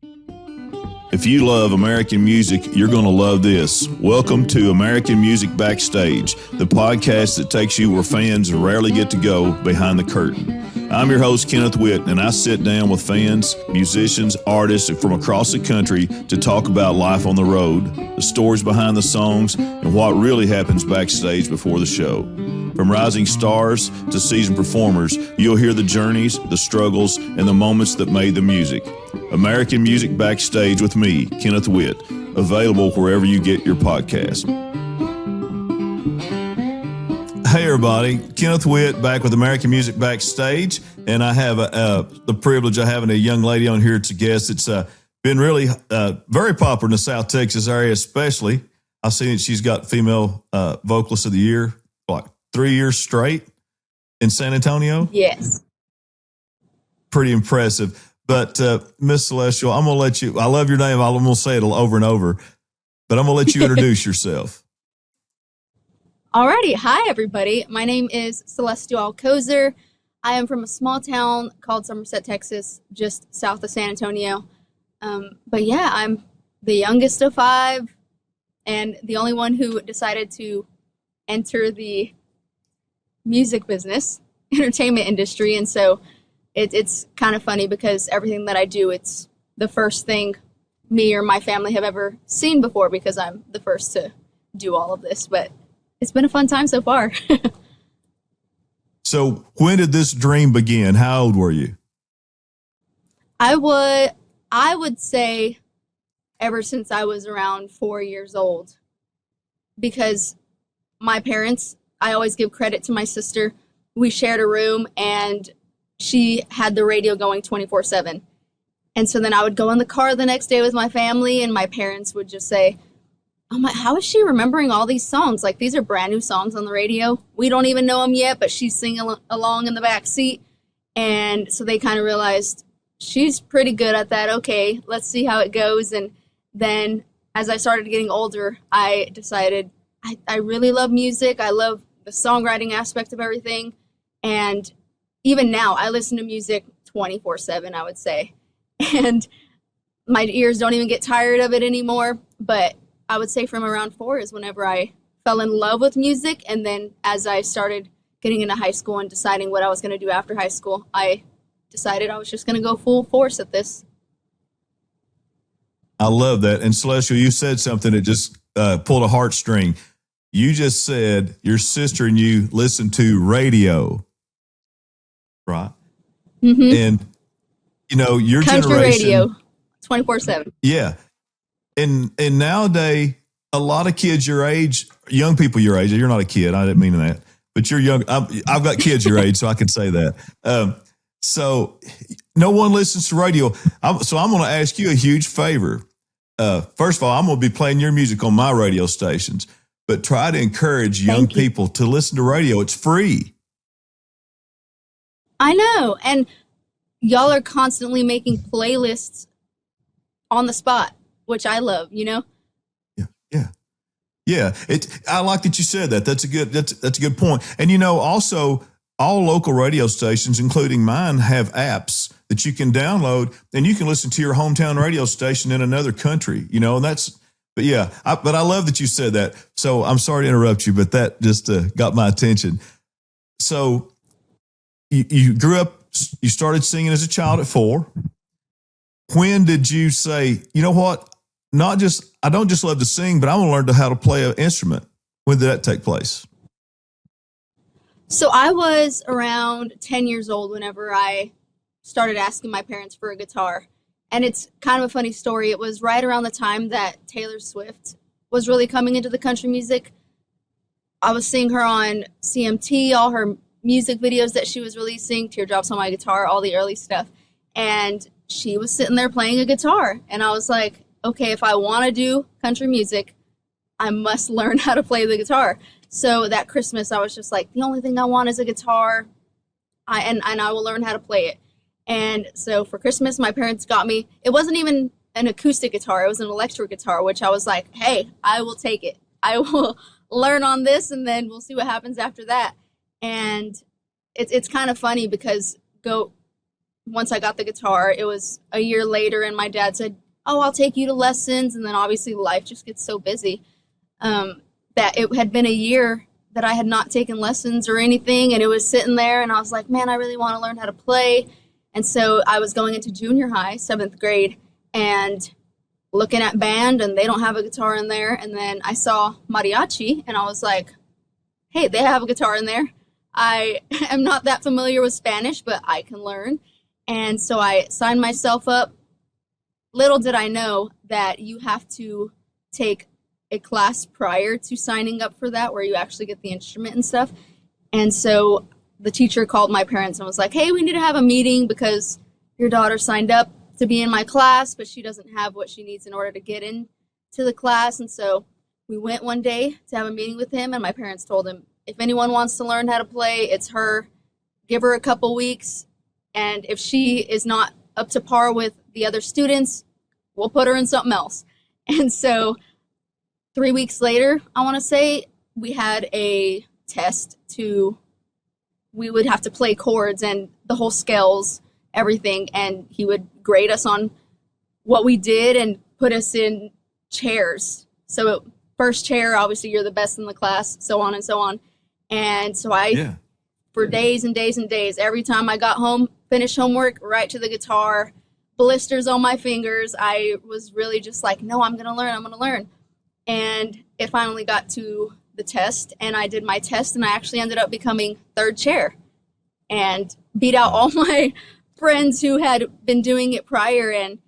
If you love American music, you're going to love this. Welcome to American Music Backstage, the podcast that takes you where fans rarely get to go, behind the curtain. I'm your host, Kenneth Witt, and I sit down with fans, musicians, artists from across the country to talk about life on the road, the stories behind the songs, and what really happens backstage before the show. From rising stars to seasoned performers, you'll hear the journeys, the struggles, and the moments that made the music. American Music Backstage with me, Kenneth Witt, available wherever you get your podcast. Hey everybody, Kenneth Witt back with American Music Backstage, and I have the privilege of having a young lady on here as a guest. It's been really very popular in the South Texas area, especially. I've seen that she's got Female Vocalist of the Year, like 3 years straight in San Antonio. Yes. Pretty impressive. But Miss Selestial, I'm going to let you, I love your name. I'm going to say it over and over, but I'm going to let you introduce yourself. Alrighty. Hi, everybody. My name is Selestial Alcoser. I am from a small town called Somerset, Texas, just south of San Antonio. But yeah, I'm the youngest of five and the only one who decided to enter the music business, entertainment industry. And so it's kind of funny because everything that I do, it's the first thing me or my family have ever seen before because I'm the first to do all of this. But it's been a fun time so far. So when did this dream begin? How old were you? I would say ever since I was around 4 years old, because my parents, I always give credit to my sister. We shared a room and she had the radio going 24/7. And so then I would go in the car the next day with my family and my parents would just say, "Oh my, how is she remembering all these songs? Like, these are brand new songs on the radio. We don't even know them yet, but she's singing along in the back seat." And so they kind of realized she's pretty good at that. Okay, let's see how it goes. And then as I started getting older, I decided I really love music. I love the songwriting aspect of everything. And even now, I listen to music 24/7, I would say. And my ears don't even get tired of it anymore. But I would say from around 4 is whenever I fell in love with music. And then as I started getting into high school and deciding what I was going to do after high school, I decided I was just going to go full force at this. I love that. And Celestial, you said something that just pulled a heartstring. You just said your sister and you listened to radio, right? Mm-hmm. And, you know, your country generation. radio, 24/7. Yeah. And nowadays, a lot of kids your age, young people your age, you're not a kid, I didn't mean that, but you're young. I've got kids your age, so I can say that. So no one listens to radio. So I'm going to ask you a huge favor. First of all, I'm going to be playing your music on my radio stations, but try to encourage young people to listen to radio. It's free. I know. And y'all are constantly making playlists on the spot, which I love, you know? Yeah. I like that you said that. That's a good point. And you know, also all local radio stations, including mine, have apps that you can download and you can listen to your hometown radio station in another country, you know, and but I love that you said that. So I'm sorry to interrupt you, but that just got my attention. So you grew up, you started singing as a child at 4. When did you say, you know what? I don't just love to sing, but I want to learn how to play an instrument. When did that take place? So I was around 10 years old whenever I started asking my parents for a guitar. And it's kind of a funny story. It was right around the time that Taylor Swift was really coming into the country music. I was seeing her on CMT, all her music videos that she was releasing, Teardrops on My Guitar, all the early stuff. And she was sitting there playing a guitar. And I was like, okay, if I want to do country music, I must learn how to play the guitar. So that Christmas, I was just like, the only thing I want is a guitar, and I will learn how to play it. And so for Christmas, my parents got me, it wasn't even an acoustic guitar, it was an electric guitar, which I was like, hey, I will take it. I will learn on this, and then we'll see what happens after that. And it's kind of funny because once I got the guitar, it was a year later, and my dad said, "Oh, I'll take you to lessons." And then obviously life just gets so busy that it had been a year that I had not taken lessons or anything, and it was sitting there, and I was like, "Man, I really want to learn how to play." And so I was going into junior high, 7th grade, and looking at band, and they don't have a guitar in there. And then I saw mariachi, and I was like, "Hey, they have a guitar in there. I am not that familiar with Spanish, but I can learn." And so I signed myself up. Little did I know that you have to take a class prior to signing up for that, where you actually get the instrument and stuff. And so the teacher called my parents and was like, "Hey, we need to have a meeting because your daughter signed up to be in my class, but she doesn't have what she needs in order to get into the class." And so we went one day to have a meeting with him, and my parents told him, "If anyone wants to learn how to play, it's her. Give her a couple weeks, and if she is not up to par with the other students, we'll put her in something else." And so 3 weeks later, I want to say, we had a test we would have to play chords and the whole scales, everything, and he would grade us on what we did and put us in chairs. So first chair, obviously you're the best in the class, so on and so on. And so for days and days and days, every time I got home, finished homework, right to the guitar, blisters on my fingers. I was really just like, no, I'm going to learn. And it finally got to the test, and I did my test, and I actually ended up becoming third chair and beat out all my friends who had been doing it prior. And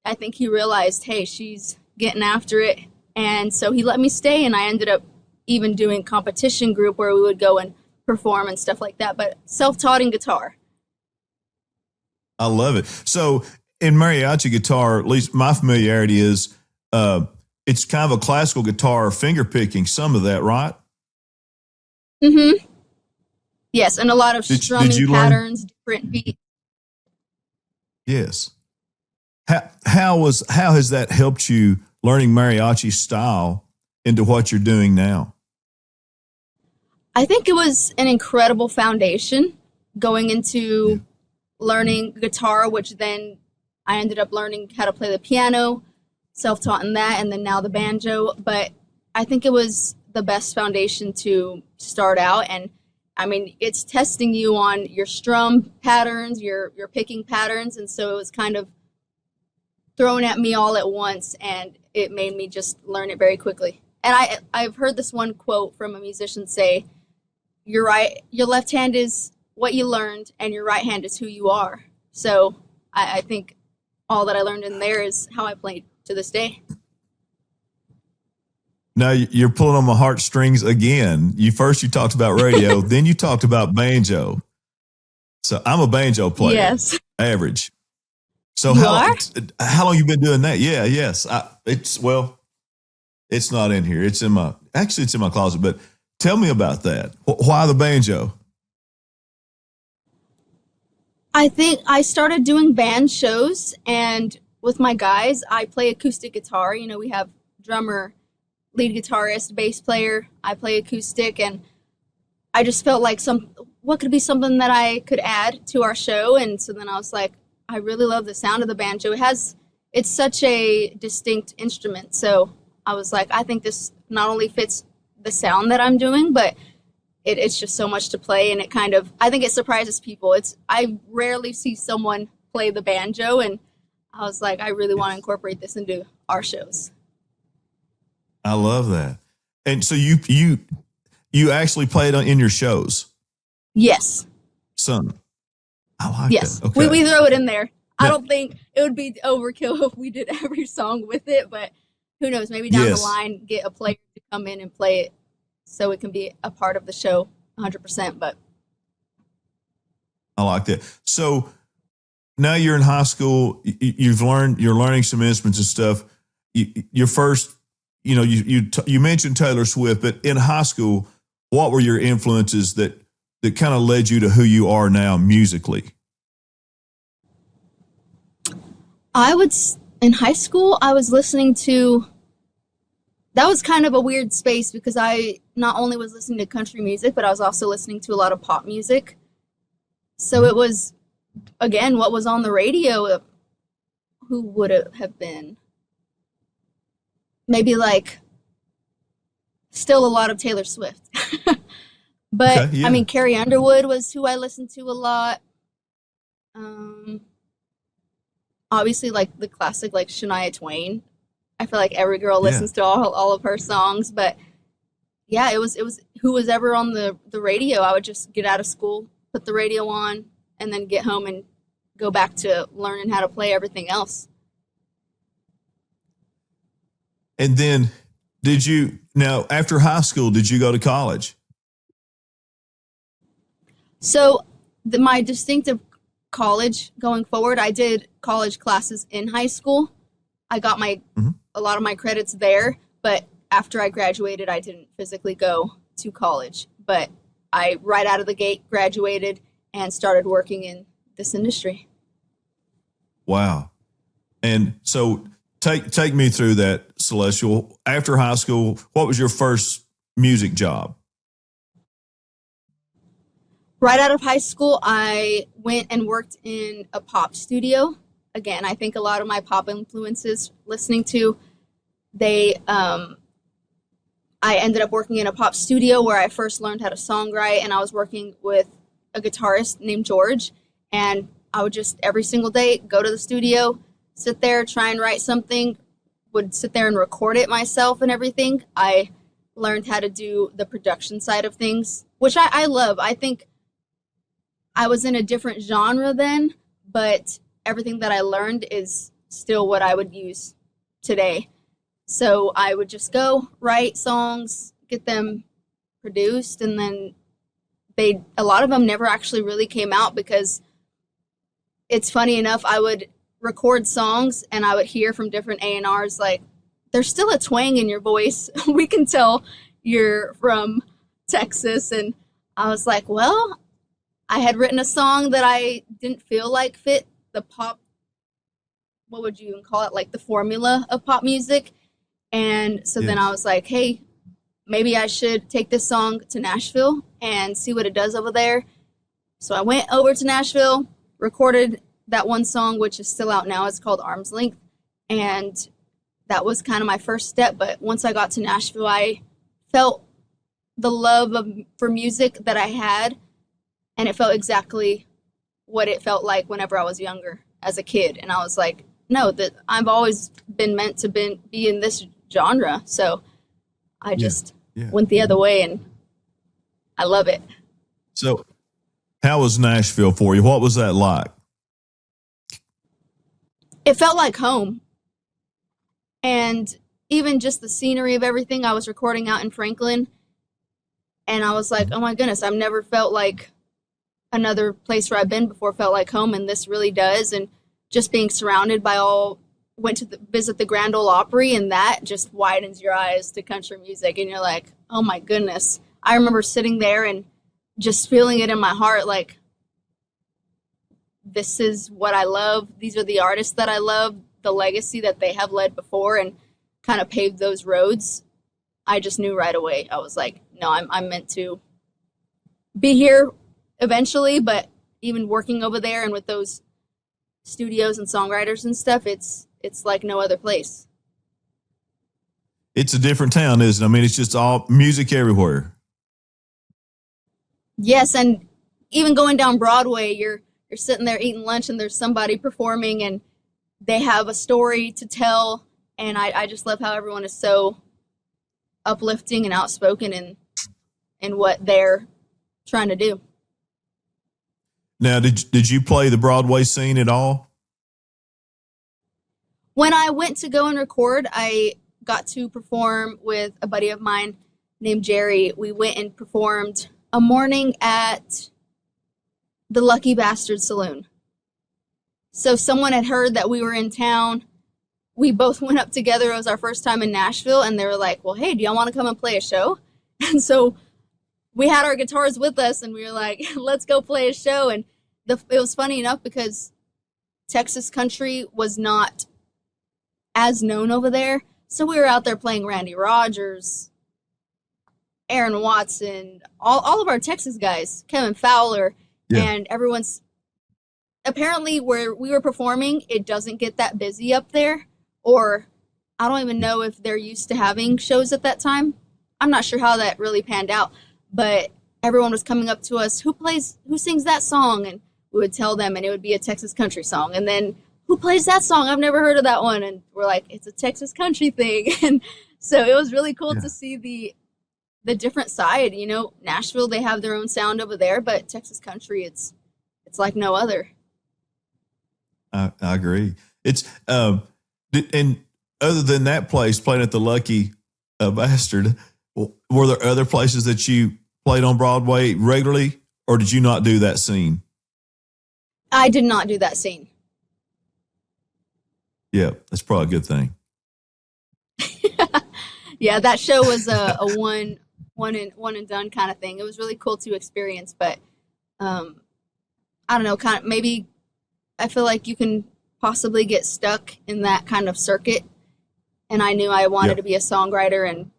I think he realized, hey, she's getting after it. And so he let me stay, and I ended up even doing competition group where we would go and perform and stuff like that, but self-taught in guitar. I love it. So in mariachi guitar, at least my familiarity is, it's kind of a classical guitar, finger picking, some of that, right? Mm-hmm. Yes, and a lot of strumming patterns, different beats. Yes. How has that helped you learning mariachi style into what you're doing now? I think it was an incredible foundation going into learning guitar, which then I ended up learning how to play the piano, self-taught in that, and then now the banjo. But I think it was the best foundation to start out. And I mean, it's testing you on your strum patterns, your picking patterns, and so it was kind of thrown at me all at once, and it made me just learn it very quickly. And I've heard this one quote from a musician say, your left hand is what you learned, and your right hand is who you are. So I think all that I learned in there is how I played to this day. Now you're pulling on my heartstrings again. You talked about radio, then you talked about banjo. So I'm a banjo player. Yes. Average. So how long you been doing that? Yeah, yes. It's not in here. It's in my closet, but tell me about that. Why the banjo? I think I started doing band shows, and with my guys, I play acoustic guitar. You know, we have drummer, lead guitarist, bass player. I play acoustic, and I just felt like what could be something that I could add to our show. And so then I was like, I really love the sound of the banjo. It's such a distinct instrument. So I was like, I think this not only fits the sound that I'm doing, but it's just so much to play, and I think it surprises people. I rarely see someone play the banjo, and I was like, I really want to incorporate this into our shows. I love that. And so you actually play it in your shows? Yes. Some. I like that. Okay. We throw it in there. I don't think it would be overkill if we did every song with it, but who knows? Maybe down the line, get a player to come in and play it so it can be a part of the show 100%. But I like that. So now you're in high school. You're learning some instruments and stuff. Your first, you mentioned Taylor Swift, but in high school, what were your influences that kind of led you to who you are now musically? In high school, I was listening to, that was kind of a weird space because I not only was listening to country music, but I was also listening to a lot of pop music. So it was again, what was on the radio, who would it have been? Maybe like still a lot of Taylor Swift. But Okay, I yeah, mean, Carrie Underwood was who I listened to a lot. Um, Obviously, like the classic, like Shania Twain. I feel like every girl yeah. listens to all of her songs. But yeah, it was who was ever on the radio. I would just get out of school, put the radio on, and then get home and go back to learning how to play everything else. And then now after high school, did you go to college? So my distinctive college going forward, I did college classes in high school. I got Mhm. a lot of my credits there, but after I graduated, I didn't physically go to college. But I right out of the gate graduated and started working in this industry. Wow. And so take me through that, Celestial. After high school, what was your first music job? Right out of high school, I went and worked in a pop studio. Again, I think a lot of my pop influences listening to, they I ended up working in a pop studio where I first learned how to songwrite, and I was working with a guitarist named George. And I would just every single day go to the studio, sit there, try and write something, would sit there and record it myself and everything. I learned how to do the production side of things, which I love. I think I was in a different genre then, but everything that I learned is still what I would use today. So I would just go write songs, get them produced, and then a lot of them never actually really came out because it's funny enough, I would record songs and I would hear from different A&Rs like, there's still a twang in your voice. We can tell you're from Texas. And I was like, well, I had written a song that I didn't feel like fit the pop, what would you even call it, like the formula of pop music. And so then I Yes. was like, hey, maybe I should take this song to Nashville and see what it does over there. So I went over to Nashville, recorded that one song, which is still out now. It's called Arm's Length. And that was kind of my first step. But once I got to Nashville, I felt the love for music that I had. And it felt exactly what it felt like whenever I was younger as a kid. And I was like, no, that I've always been meant to be in this genre. So I Yeah. just Yeah. went the other way and I love it. So how was Nashville for you? What was that like? It felt like home. And even just the scenery of everything, I was recording out in Franklin. And I was like, Mhm. oh my goodness, I've never felt like another place where I've been before felt like home. And this really does. And just being surrounded by went to visit the Grand Ole Opry, and that just widens your eyes to country music. And you're like, oh my goodness. I remember sitting there and just feeling it in my heart like, this is what I love. These are the artists that I love, the legacy that they have led before and kind of paved those roads. I just knew right away. I was like, no, I'm meant to be here eventually, but even working over there and with those studios and songwriters and stuff, it's like no other place. It's a different town, isn't it? I mean, it's just all music everywhere. Yes, and even going down Broadway, you're sitting there eating lunch and there's somebody performing and they have a story to tell, and I just love how everyone is so uplifting and outspoken in what they're trying to do. Now, did you play the Broadway scene at all? When I went to go and record, I got to perform with a buddy of mine named Jerry. We went and performed a morning at the Lucky Bastard Saloon. So someone had heard that we were in town. We both went up together. It was our first time in Nashville, and they were like, well, hey, do y'all want to come and play a show? And so we had our guitars with us, and we were like, let's go play a show. And it was funny enough because Texas country was not as known over there. So we were out there playing Randy Rogers, Aaron Watson, all of our Texas guys, Kevin Fowler, Yeah. and everyone's apparently where we were performing, it doesn't get that busy up there, or I don't even know if they're used to having shows at that time. I'm not sure how that really panned out, but everyone was coming up to us, who sings that song? And we would tell them, and it would be a Texas country song. And then, who plays that song? I've never heard of that one. And we're like, it's a Texas country thing. And so it was really cool to see the different side. You know, Nashville, they have their own sound over there, but Texas country, it's like no other. I agree. It's and other than that place, playing at the Lucky Bastard, were there other places that you played on Broadway regularly, or did you not do that scene? I did not do that scene. Yeah, that's probably a good thing. Yeah, that show was a one and done kind of thing. It was really cool to experience, but I don't know, kind of maybe I feel like you can possibly get stuck in that kind of circuit. And I knew I wanted to be a songwriter and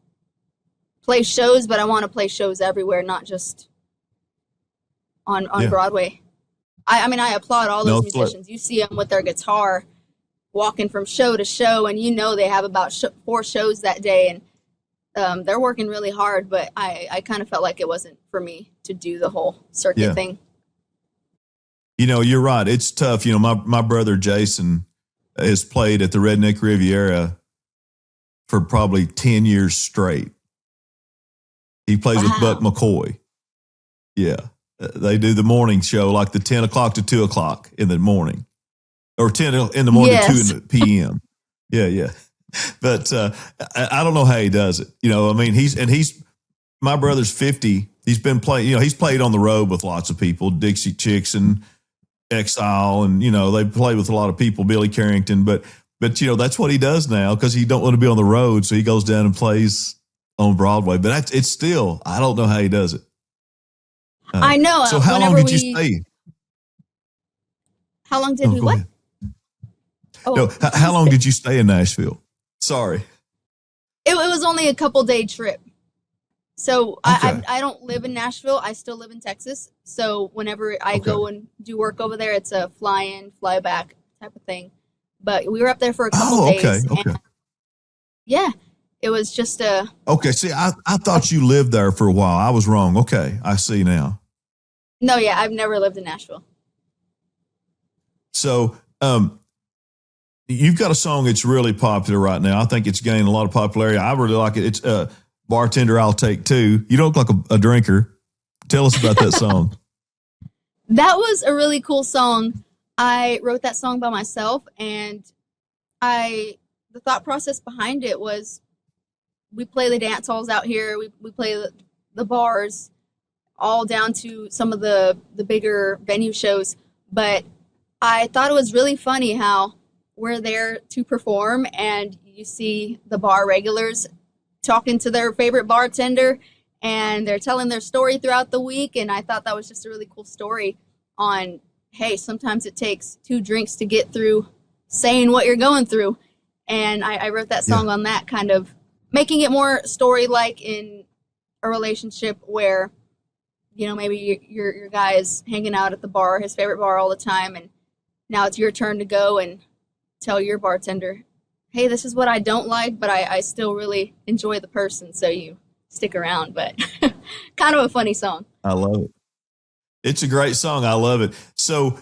play shows, but I want to play shows everywhere, not just on Broadway. I mean, I applaud all those musicians. You see them with their guitar walking from show to show, and you know they have about 4 shows that day, and they're working really hard, but I kind of felt like it wasn't for me to do the whole circuit thing. You know, you're right. It's tough. You know, my brother Jason has played at the Redneck Riviera for probably 10 years straight. He plays with Buck McCoy. Yeah. They do the morning show, like the 10 o'clock to 2 o'clock in the morning, or 10 in the morning to 2 in the PM. Yeah. But I don't know how he does it. You know, I mean, my brother's 50. He's been playing, you know, he's played on the road with lots of people, Dixie Chicks and Exile, and, you know, they play with a lot of people, Billy Carrington, but, you know, that's what he does now because he don't want to be on the road. So he goes down and plays on Broadway, but it's still, I don't know how he does it. I know. So how long did you stay? How long did we what? No, how long did you stay in Nashville? Sorry. It was only a couple-day trip. So I don't live in Nashville. I still live in Texas. So whenever I go and do work over there, it's a fly in, fly back type of thing. But we were up there for a couple days. Okay. Yeah, it was just a... Okay, see, I thought you lived there for a while. I was wrong. Okay, I see now. No, yeah, I've never lived in Nashville. So you've got a song that's really popular right now. I think it's gaining a lot of popularity. I really like it. It's Bartender, I'll Take Two. You don't look like a drinker. Tell us about that song. That was a really cool song. I wrote that song by myself, and the thought process behind it was we play the dance halls out here. We play the bars, all down to some of the bigger venue shows. But I thought it was really funny how we're there to perform, and you see the bar regulars talking to their favorite bartender, and they're telling their story throughout the week. And I thought that was just a really cool story on, hey, sometimes it takes 2 drinks to get through saying what you're going through. And I wrote that song on that, kind of making it more story-like in a relationship where, you know, maybe your guy is hanging out at the bar, his favorite bar all the time, and now it's your turn to go and tell your bartender, hey, this is what I don't like, but I still really enjoy the person, so you stick around. But kind of a funny song. I love it. It's a great song. I love it. So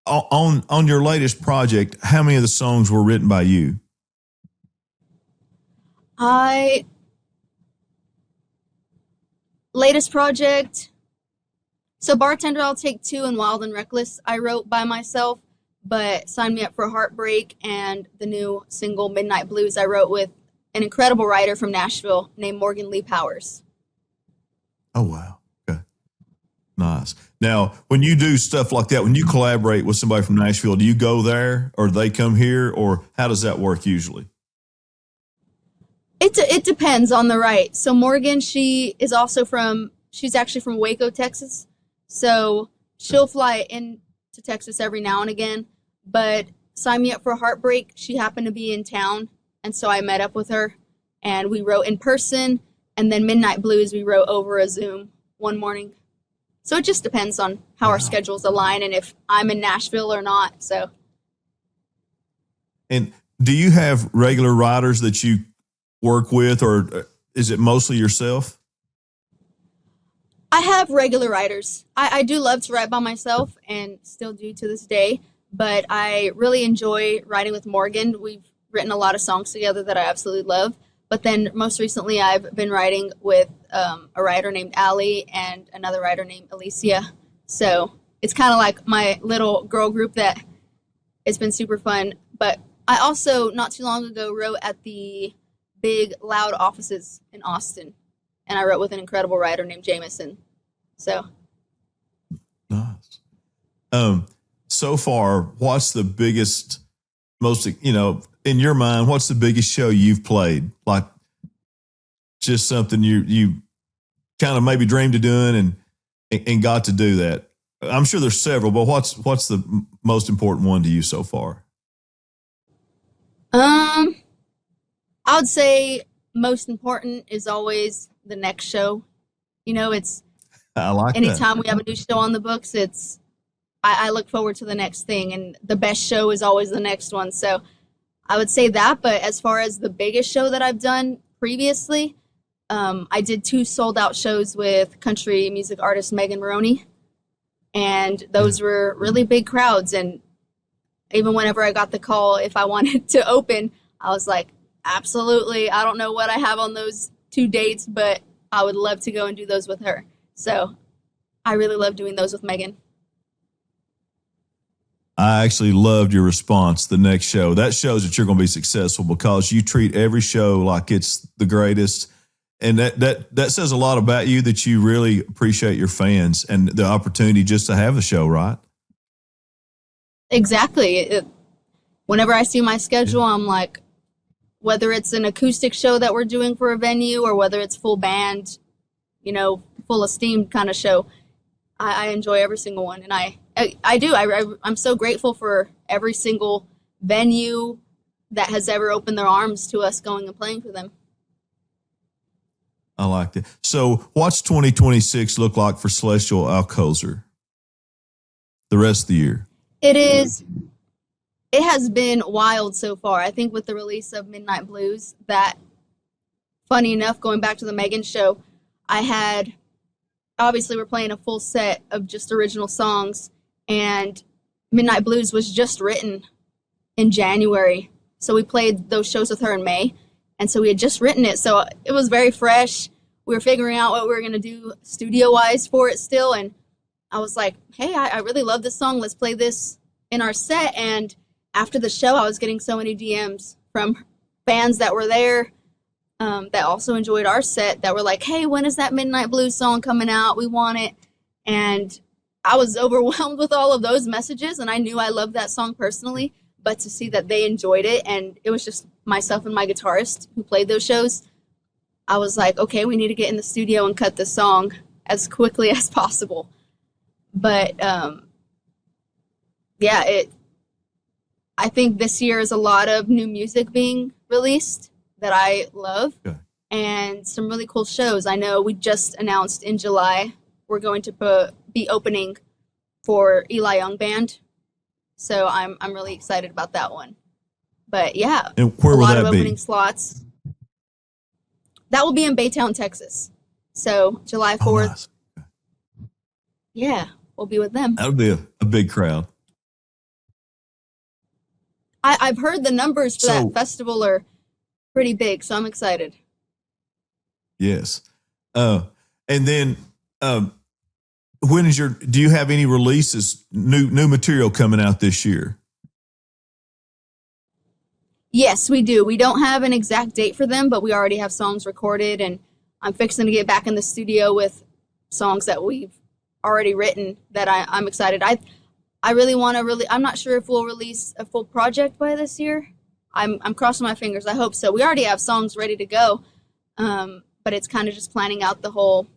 on your latest project, how many of the songs were written by you? Latest project, so Bartender, I'll Take Two and Wild and Reckless I wrote by myself, but Sign Me Up for Heartbreak and the new single Midnight Blues I wrote with an incredible writer from Nashville named Morgan Lee Powers. Oh, wow. Okay. Nice. Now, when you do stuff like that, when you collaborate with somebody from Nashville, do you go there or do they come here, or how does that work usually? It depends on the right. So Morgan, she's actually from Waco, Texas. So she'll fly into Texas every now and again. But Sign Me Up for Heartbreak, she happened to be in town. And so I met up with her and we wrote in person. And then Midnight Blues, we wrote over a Zoom one morning. So it just depends on how our schedules align and if I'm in Nashville or not. So. And do you have regular writers that you work with, or is it mostly yourself? I have regular writers. I do love to write by myself and still do to this day, but I really enjoy writing with Morgan. We've written a lot of songs together that I absolutely love. But then most recently, I've been writing with a writer named Allie and another writer named Alicia. So it's kind of like my little girl group that it's been super fun. But I also, not too long ago, wrote at the big loud offices in Austin. And I wrote with an incredible writer named Jameson. So. Nice. So far, what's the biggest, most, in your mind, what's the biggest show you've played? Like just something you kind of maybe dreamed of doing and got to do that. I'm sure there's several, but what's the most important one to you so far? I would say most important is always the next show. It's I like anytime that. we have a new show on the books, I look forward to the next thing, and the best show is always the next one. So I would say that. But as far as the biggest show that I've done previously, I did 2 sold out shows with country music artist Megan Maroney, and those were really big crowds. And even whenever I got the call if I wanted to open, I was like, absolutely. I don't know what I have on those 2 dates, but I would love to go and do those with her. So I really love doing those with Megan. I actually loved your response, the next show. That shows that you're going to be successful because you treat every show like it's the greatest. And that says a lot about you, that you really appreciate your fans and the opportunity just to have a show, right? Exactly. Whenever I see my schedule, I'm like, whether it's an acoustic show that we're doing for a venue or whether it's full band, full esteemed kind of show, I enjoy every single one. And I do. I'm so grateful for every single venue that has ever opened their arms to us going and playing for them. I like that. So what's 2026 look like for Celestial Alcoser the rest of the year? It has been wild so far. I think with the release of Midnight Blues, that, funny enough, going back to the Megan show, obviously we're playing a full set of just original songs, and Midnight Blues was just written in January. So we played those shows with her in May, and so we had just written it. So it was very fresh. We were figuring out what we were going to do studio-wise for it still, and I was like, hey, I really love this song. Let's play this in our set. And after the show, I was getting so many DMs from fans that were there that also enjoyed our set that were like, hey, when is that Midnight Blues song coming out? We want it. And I was overwhelmed with all of those messages, and I knew I loved that song personally, but to see that they enjoyed it, and it was just myself and my guitarist who played those shows, I was like, okay, we need to get in the studio and cut this song as quickly as possible. But I think this year is a lot of new music being released that I love, and some really cool shows. I know we just announced in July we're going to be opening for Eli Young Band, so I'm really excited about that one. But yeah, and where a will lot that of be? opening slots. That will be in Baytown, Texas. So July 4th. Nice. Yeah, we'll be with them. That'll be a big crowd. I've heard the numbers for that festival are pretty big, so I'm excited. Yes. And then do you have any releases, new material coming out this year? Yes, we do. We don't have an exact date for them, but we already have songs recorded, and I'm fixing to get back in the studio with songs that we've already written that I'm excited. I really want to I'm not sure if we'll release a full project by this year. I'm crossing my fingers. I hope so. We already have songs ready to go, but it's kind of just planning out the whole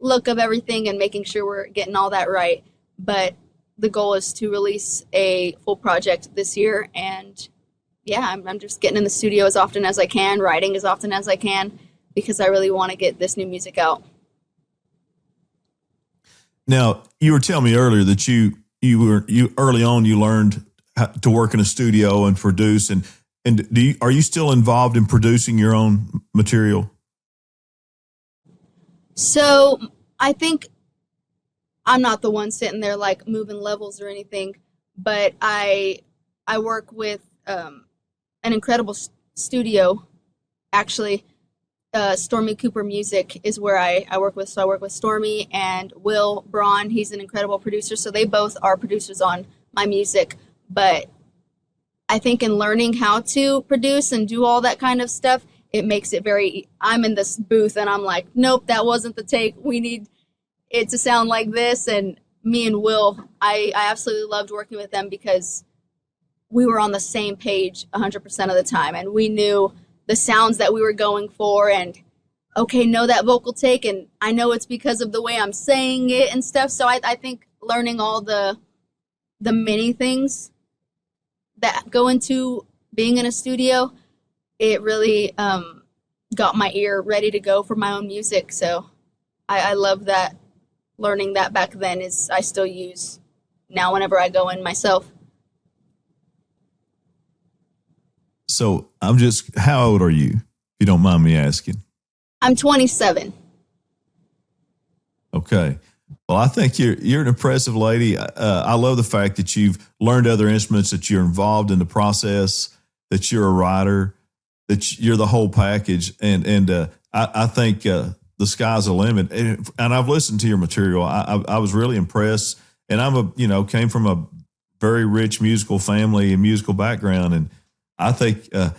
look of everything and making sure we're getting all that right. But the goal is to release a full project this year, and yeah, I'm just getting in the studio as often as I can, writing as often as I can, because I really want to get this new music out. Now, you were telling me earlier that you early on you learned how to work in a studio and produce, and are you still involved in producing your own material? So I think I'm not the one sitting there like moving levels or anything, but I work with an incredible studio. Actually, Stormy Cooper Music is where I work with. So I work with Stormy and Will Braun. He's an incredible producer. So they both are producers on my music. But I think in learning how to produce and do all that kind of stuff, it makes it very. I'm in this booth and I'm like, nope, that wasn't the take. We need it to sound like this. And me and Will, I absolutely loved working with them because we were on the same page 100% of the time, and we knew the sounds that we were going for, and okay, know that vocal take, and I know it's because of the way I'm saying it and stuff. So I think learning all the many things that go into being in a studio, it really got my ear ready to go for my own music. So I love that. Learning that back then is I still use now whenever I go in myself. So how old are you, if you don't mind me asking? I'm 27. Okay. Well, I think you're an impressive lady. I love the fact that you've learned other instruments, that you're involved in the process, that you're a writer, that you're the whole package. And I think the sky's the limit. And I've listened to your material. I was really impressed. And came from a very rich musical family and musical background. And I think I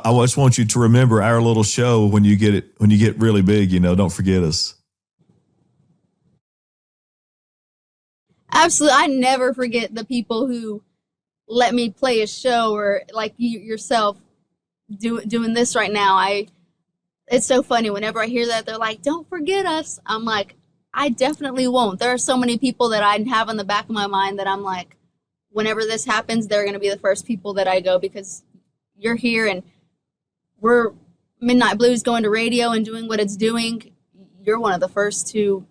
just want you to remember our little show when you get really big. Don't forget us. Absolutely. I never forget the people who let me play a show, or like you yourself doing this right now. It's so funny. Whenever I hear that, they're like, don't forget us. I'm like, I definitely won't. There are so many people that I have in the back of my mind that I'm like, whenever this happens, they're going to be the first people that I go, because you're here and we're Midnight Blues going to radio and doing what it's doing. You're one of the first to,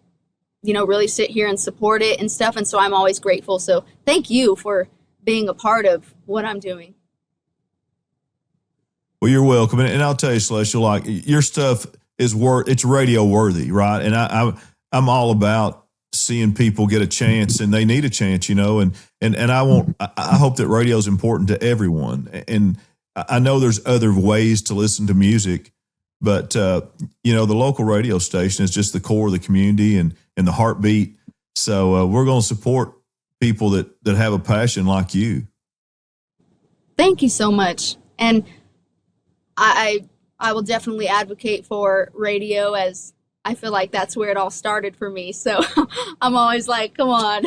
really sit here and support it and stuff. And so I'm always grateful. So thank you for being a part of what I'm doing. Well, you're welcome. And I'll tell you, Celestial, like your stuff it's radio worthy, right? And I'm all about seeing people get a chance, and they need a chance, and I hope that radio is important to everyone. And I know there's other ways to listen to music, but the local radio station is just the core of the community and the heartbeat. So we're going to support people that have a passion like you. Thank you so much. And I will definitely advocate for radio, as I feel like that's where it all started for me. So I'm always like, come on.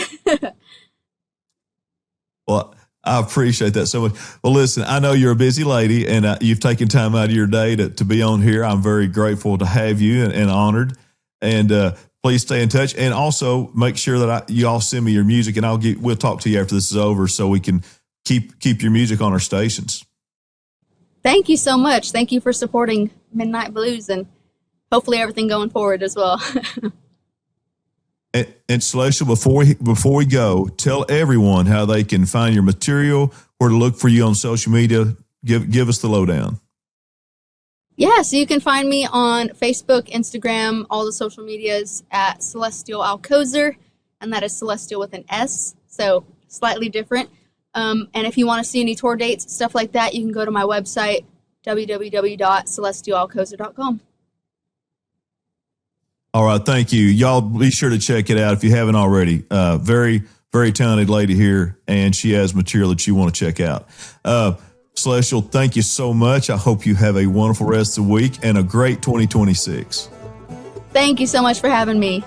Well, I appreciate that so much. Well, listen, I know you're a busy lady, and you've taken time out of your day to be on here. I'm very grateful to have you and honored. And please stay in touch. And also make sure that you all send me your music, and we'll talk to you after this is over so we can keep your music on our stations. Thank you so much. Thank you for supporting Midnight Blues, and hopefully everything going forward as well. And Celestial, before we go, tell everyone how they can find your material, or to look for you on social media. Give us the lowdown. Yeah, so you can find me on Facebook, Instagram, all the social medias at Selestial Alcoser, and that is Selestial with an S, so slightly different. And if you want to see any tour dates, stuff like that, you can go to my website, www.celestialalcoser.com. All right, thank you. Y'all be sure to check it out if you haven't already. Very, very talented lady here, and she has material that you want to check out. Celestial, thank you so much. I hope you have a wonderful rest of the week and a great 2026. Thank you so much for having me.